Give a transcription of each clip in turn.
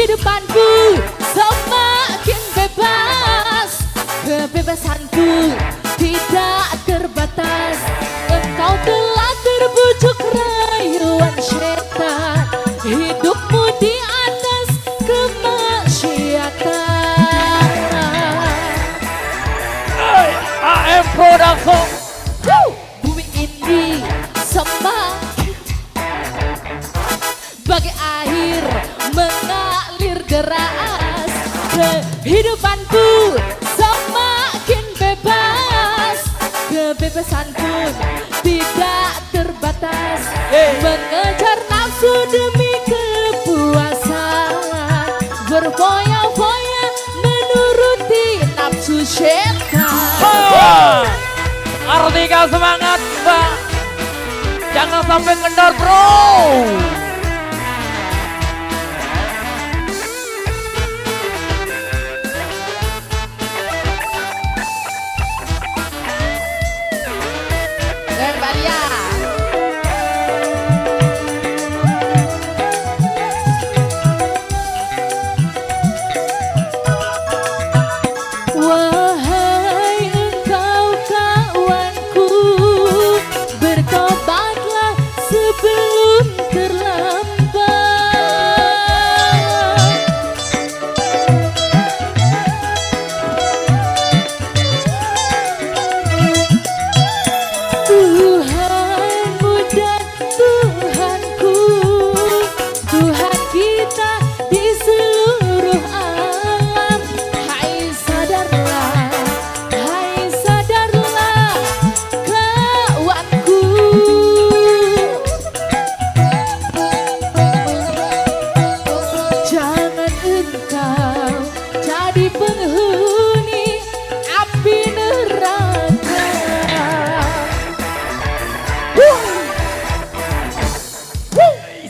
kehidupanku semakin bebas. Kebebasanku tidak terbatas. Engkau telah terbujuk rayuan setan. Hidupmu di atas kemaksiatan. AM Production. Bumi ini semakin bagai air mengalir deras. Kehidupanku semakin bebas. Kebebasanku tidak terbatas. Mengejar nafsu demi kepuasan. Berfoya-foya menuruti nafsu setan. Artika semangat Mbak. Jangan sampai kendor bro. Wahai engkau kawanku, bertobatlah sebelum terlambat. Tuhanmu dan Tuhanku, Tuhan kita di seluruh alam. Hai sadarlah kawanku. Jangan engkau jadi penghuni api neraka.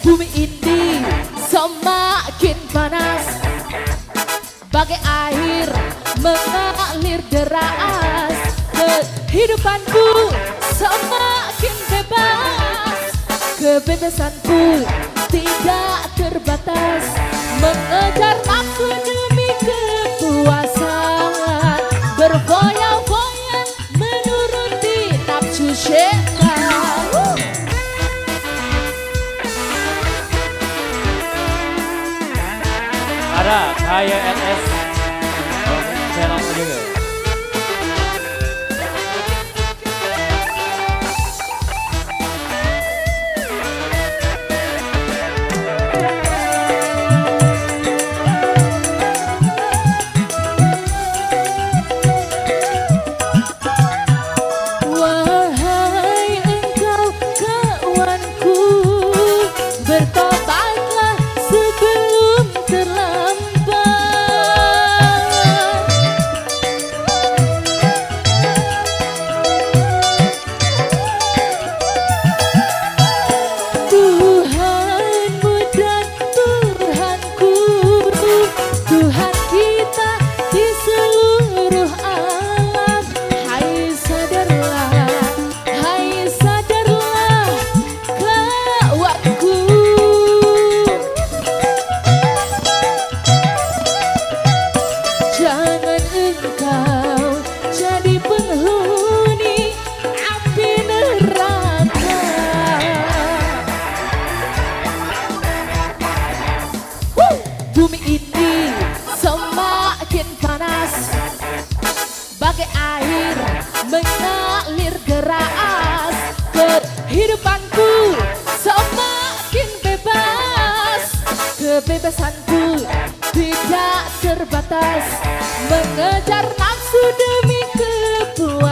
Bumi ini semakin panas, bagai air mengalir deras. Kehidupanku semakin bebas. Kebebasanku tidak terbatas. Mengejar nafsu demi kepuasan. Berfoya-foya menuruti nafsu setan. Ada Kaya NS channel juga. Wahai engkau kawanku, bertobatlah sebelum terlambat. Tuhanmu dan Tuhanku, Tuhan kita di seluruh alam. Hai sadarlah kawanku. Jangan engkau jadi penghuni api neraka. Bumi ini semakin panas, bagai air mengalir deras. Kehidupanku semakin bebas. Kebebasanku tidak terbatas. Mengejar nafsu demi kepuasan.